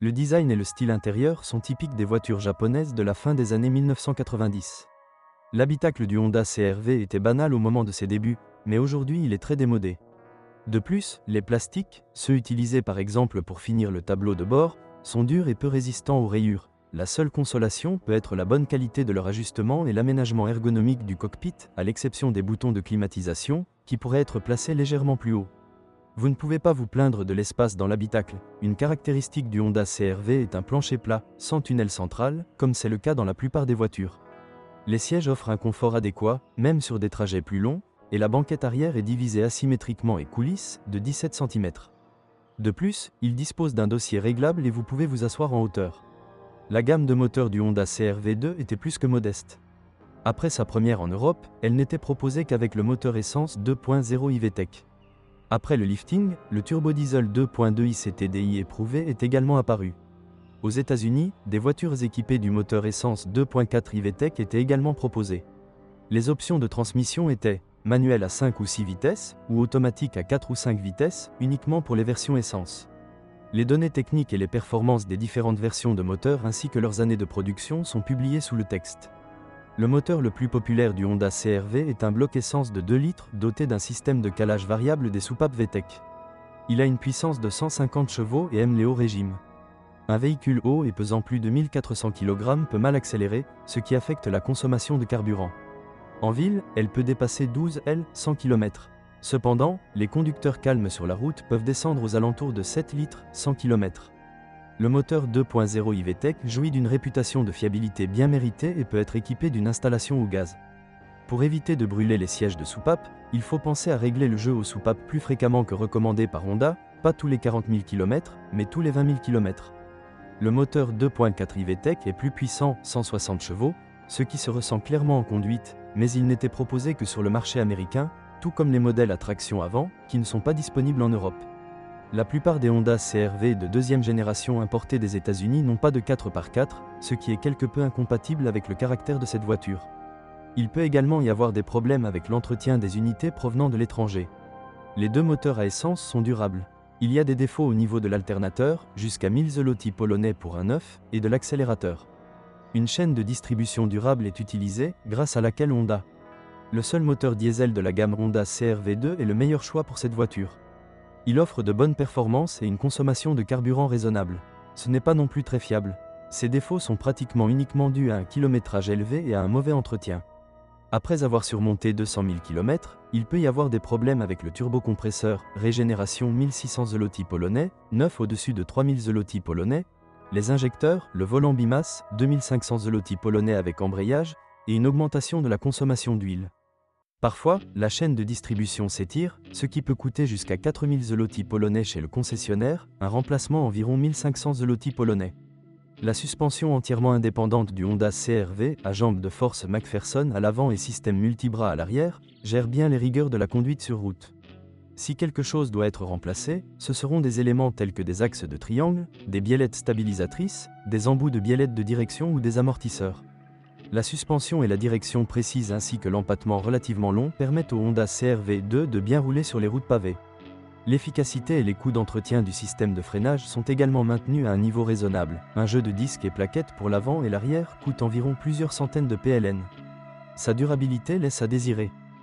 Le design et le style intérieur sont typiques des voitures japonaises de la fin des années 1990. L'habitacle du Honda CR-V était banal au moment de ses débuts, mais aujourd'hui il est très démodé. De plus, les plastiques, ceux utilisés par exemple pour finir le tableau de bord, sont durs et peu résistants aux rayures. La seule consolation peut être la bonne qualité de leur ajustement et l'aménagement ergonomique du cockpit, à l'exception des boutons de climatisation, qui pourraient être placés légèrement plus haut. Vous ne pouvez pas vous plaindre de l'espace dans l'habitacle. Une caractéristique du Honda CR-V est un plancher plat, sans tunnel central, comme c'est le cas dans la plupart des voitures. Les sièges offrent un confort adéquat, même sur des trajets plus longs, et la banquette arrière est divisée asymétriquement et coulisse, de 17 cm. De plus, il dispose d'un dossier réglable et vous pouvez vous asseoir en hauteur. La gamme de moteurs du Honda CR-V2 était plus que modeste. Après sa première en Europe, elle n'était proposée qu'avec le moteur essence 2.0 iVTEC. Après le lifting, le turbodiesel 2.2 ICTDI éprouvé est également apparu. Aux États-Unis, des voitures équipées du moteur essence 2.4 iVTEC étaient également proposées. Les options de transmission étaient manuel à 5 ou 6 vitesses, ou automatique à 4 ou 5 vitesses, uniquement pour les versions essence. Les données techniques et les performances des différentes versions de moteurs ainsi que leurs années de production sont publiées sous le texte. Le moteur le plus populaire du Honda CR-V est un bloc essence de 2 litres doté d'un système de calage variable des soupapes VTEC. Il a une puissance de 150 chevaux et aime les hauts régimes. Un véhicule haut et pesant plus de 1400 kg peut mal accélérer, ce qui affecte la consommation de carburant. En ville, elle peut dépasser 12 L 100 km. Cependant, les conducteurs calmes sur la route peuvent descendre aux alentours de 7 litres 100 km. Le moteur 2.0 iVTEC jouit d'une réputation de fiabilité bien méritée et peut être équipé d'une installation au gaz. Pour éviter de brûler les sièges de soupape, il faut penser à régler le jeu aux soupapes plus fréquemment que recommandé par Honda, pas tous les 40 000 km, mais tous les 20 000 km. Le moteur 2.4 iVTEC est plus puissant, 160 chevaux, ce qui se ressent clairement en conduite, mais il n'était proposé que sur le marché américain, tout comme les modèles à traction avant, qui ne sont pas disponibles en Europe. La plupart des Honda CR-V de deuxième génération importés des États-Unis n'ont pas de 4x4, ce qui est quelque peu incompatible avec le caractère de cette voiture. Il peut également y avoir des problèmes avec l'entretien des unités provenant de l'étranger. Les deux moteurs à essence sont durables. Il y a des défauts au niveau de l'alternateur, jusqu'à 1000 zloty polonais pour un neuf, et de l'accélérateur. Une chaîne de distribution durable est utilisée, grâce à laquelle Honda. Le seul moteur diesel de la gamme Honda CR-V2 est le meilleur choix pour cette voiture. Il offre de bonnes performances et une consommation de carburant raisonnable. Ce n'est pas non plus très fiable. Ses défauts sont pratiquement uniquement dus à un kilométrage élevé et à un mauvais entretien. Après avoir surmonté 200 000 km, il peut y avoir des problèmes avec le turbocompresseur, régénération 1600 zloty polonais, neuf au-dessus de 3000 zloty polonais, les injecteurs, le volant bimasse, 2500 zloty polonais avec embrayage, et une augmentation de la consommation d'huile. Parfois, la chaîne de distribution s'étire, ce qui peut coûter jusqu'à 4000 zloty polonais chez le concessionnaire, un remplacement environ 1500 zloty polonais. La suspension entièrement indépendante du Honda CR-V, à jambes de force McPherson à l'avant et système multibras à l'arrière, gère bien les rigueurs de la conduite sur route. Si quelque chose doit être remplacé, ce seront des éléments tels que des axes de triangle, des biellettes stabilisatrices, des embouts de biellettes de direction ou des amortisseurs. La suspension et la direction précise ainsi que l'empattement relativement long permettent au Honda CR-V2 de bien rouler sur les routes pavées. L'efficacité et les coûts d'entretien du système de freinage sont également maintenus à un niveau raisonnable. Un jeu de disques et plaquettes pour l'avant et l'arrière coûte environ plusieurs centaines de PLN. Sa durabilité laisse à désirer.